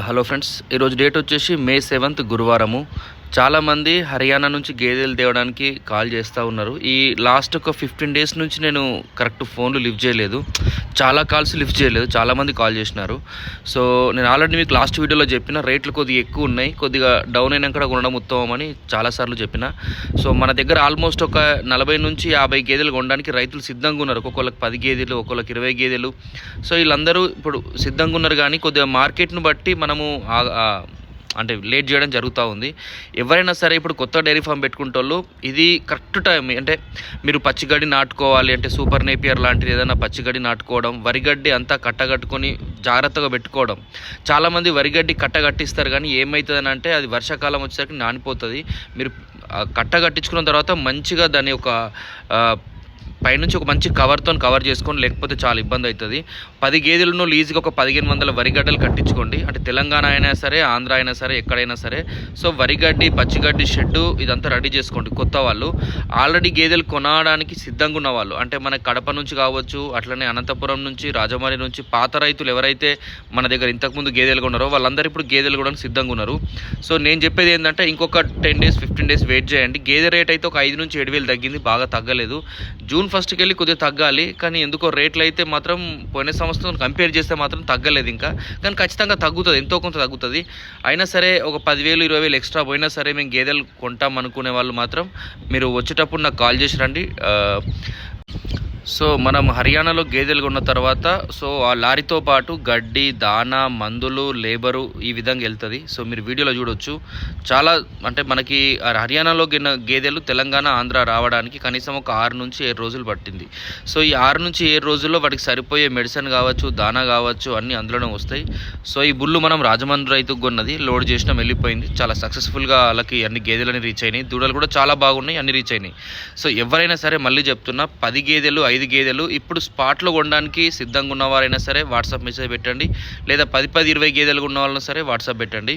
Hello friends, ఈరోజు date వచ్చేసి మే 7 గురువారము. చాలామంది హర్యానా నుంచి గేదెలు తేవడానికి కాల్ చేస్తూ ఉన్నారు. ఈ లాస్ట్ ఒక 15 డేస్ నుంచి నేను కరెక్ట్ ఫోన్లు లిఫ్ట్ చేయలేదు, చాలా కాల్స్ లిఫ్ట్ చేయలేదు. చాలామంది కాల్ చేసినారు. సో నేను ఆల్రెడీ మీకు లాస్ట్ వీడియోలో చెప్పిన రేట్లు కొద్దిగా ఎక్కువ ఉన్నాయి, కొద్దిగా డౌన్ అయినాక కొనడం ఉత్తమం అని చాలాసార్లు చెప్పిన. సో మన దగ్గర ఆల్మోస్ట్ ఒక 40 నుంచి 50 గేదెలు కొనడానికి రైతులు సిద్ధంగా ఉన్నారు. ఒక్కొక్కరికి 10 గేదెలు, ఒక్కొక్కరికి 20 గేదెలు. సో వీళ్ళందరూ ఇప్పుడు సిద్ధంగా ఉన్నారు. కానీ కొద్దిగా మార్కెట్ను బట్టి మనము అంటే లేట్ చేయడం జరుగుతూ ఉంది. ఎవరైనా సరే ఇప్పుడు కొత్త డైరీ ఫామ్ పెట్టుకుంటోళ్ళు ఇది కరెక్ట్ టైం. అంటే మీరు పచ్చిగడ్డి నాటుకోవాలి అంటే సూపర్ నేపియర్ లాంటిది ఏదైనా పచ్చిగడ్డి నాటుకోవడం, వరిగడ్డి అంతా కట్టగట్టుకొని జాగ్రత్తగా పెట్టుకోవడం. చాలామంది వరిగడ్డి కట్టగట్టిస్తారు, కానీ ఏమవుతుందని అంటే అది వర్షాకాలం వచ్చేసరికి నానిపోతుంది. మీరు కట్టగట్టించుకున్న తర్వాత మంచిగా దాని ఒక పైనుంచి ఒక మంచి కవర్తో కవర్ చేసుకొని, లేకపోతే చాలా ఇబ్బంది అవుతుంది. 10 గేదెలను లీజుకి ఒక 1500 వరిగడ్డలు కట్టించుకోండి. అంటే తెలంగాణ అయినా సరే, ఆంధ్ర అయినా సరే, ఎక్కడైనా సరే. సో వరిగడ్డి, పచ్చిగడ్డి షెడ్డు ఇదంతా రెడీ చేసుకోండి. కొత్త వాళ్ళు, ఆల్రెడీ గేదెలు కొనడానికి సిద్ధంగా ఉన్న వాళ్ళు, అంటే మన కడప నుంచి కావచ్చు, అట్లనే అనంతపురం నుంచి, రాజమండ్రి నుంచి పాత రైతులు ఎవరైతే మన దగ్గర ఇంతకుముందు గేదెలు కొన్నారో వాళ్ళందరూ ఇప్పుడు గేదెలు కూడా సిద్ధంగా ఉన్నారు. సో నేను చెప్పేది ఏంటంటే ఇంకొక 10 డేస్ 15 డేస్ వెయిట్ చేయండి. గేదె రేట్ అయితే ఒక 5 నుంచి 7,000 తగ్గింది, బాగా తగ్గలేదు. జూన్ 1కి వెళ్ళి కొద్దిగా తగ్గాలి, కానీ ఎందుకో రేట్లు అయితే మాత్రం పోయిన సంవత్సరం కంపేర్ చేస్తే మాత్రం తగ్గలేదు ఇంకా. కానీ ఖచ్చితంగా తగ్గుతుంది, ఎంతో కొంత తగ్గుతుంది. అయినా సరే ఒక 10,000 20,000 ఎక్స్ట్రా పోయినా సరే మేము గేదెలు కొంటాం అనుకునే వాళ్ళు మాత్రం మీరు వచ్చేటప్పుడు నాకు కాల్ చేసి రండి. సో మనం హర్యానాలో గేదెలు కొన్న తర్వాత సో ఆ లారీతో పాటు గడ్డి, దానా, మందులు, లేబరు ఈ విధంగా వెళ్తుంది. సో మీరు వీడియోలో చూడొచ్చు. చాలా అంటే మనకి హర్యానాలో గేదెలు తెలంగాణ, ఆంధ్ర రావడానికి కనీసం ఒక 6 నుంచి 7 రోజులు పట్టింది. సో ఈ 6 నుంచి 7 రోజుల్లో వాటికి సరిపోయే మెడిసిన్ కావచ్చు, దానా కావచ్చు, అన్నీ అందులోనే వస్తాయి. సో ఈ బుల్లు మనం రాజమండ్రి రైతుకు కొన్నది, లోడ్ చేసినాం, వెళ్ళిపోయింది. చాలా సక్సెస్ఫుల్గా వాళ్ళకి అన్ని గేదెలని రీచ్ అయినాయి. దూడలు కూడా చాలా బాగున్నాయి, అన్ని రీచ్ అయినాయి. సో ఎవరైనా సరే మళ్ళీ చెప్తున్నా, 10 గేదెలు 5 గేదెలు ఇప్పుడు స్పాట్లో కొనడానికి సిద్ధంగా ఉన్నవారైనా సరే వాట్సాప్ మెసేజ్ పెట్టండి, లేదా 10-20 గేదెలు ఉన్న వాళ్ళని సరే వాట్సాప్ పెట్టండి.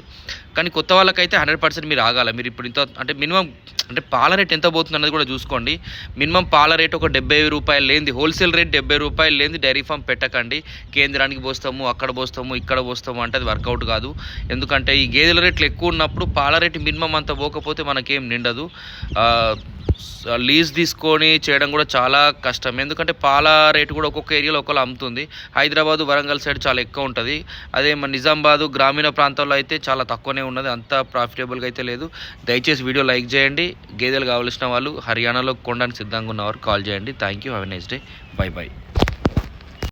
కానీ కొత్త వాళ్ళకైతే 100% మీరు ఆగాలి. మీరు ఇప్పుడు ఇంత అంటే మినిమం అంటే పాల రేట్ ఎంత పోతుంది అన్నది కూడా చూసుకోండి. మినిమం పాల రేట్ ఒక 70 రూపాయలు లేనిది, హోల్సేల్ రేట్ 70 రూపాయలు లేనిది డైరీ ఫామ్ పెట్టకండి. కేంద్రానికి పోస్తాము, అక్కడ పోస్తాము, ఇక్కడ పోస్తాము అంటే అది వర్కౌట్ కాదు. ఎందుకంటే ఈ గేదెల రేట్లు ఎక్కువ ఉన్నప్పుడు పాల రేటు మినిమం అంత పోకపోతే మనకేం నిండదు. లీజ్ తీసుకొని చేయడం కూడా చాలా కష్టం. ఎందుకంటే పాల రేటు కూడా ఒక్కొక్క ఏరియాలో ఒకలా అమ్ముతుంది. హైదరాబాదు, వరంగల్ సైడ్ చాలా ఎక్కువ ఉంటుంది. అదే మన నిజామాబాదు గ్రామీణ ప్రాంతాల్లో అయితే చాలా తక్కువనే ఉన్నది, అంత ప్రాఫిటబుల్గా అయితే లేదు. దయచేసి వీడియో లైక్ చేయండి. గేదెలు కావాల్సిన వాళ్ళు హర్యానాలో కొనడానికి సిద్ధంగా ఉన్నవారు కాల్ చేయండి. Thank you. Have a nice day. By by.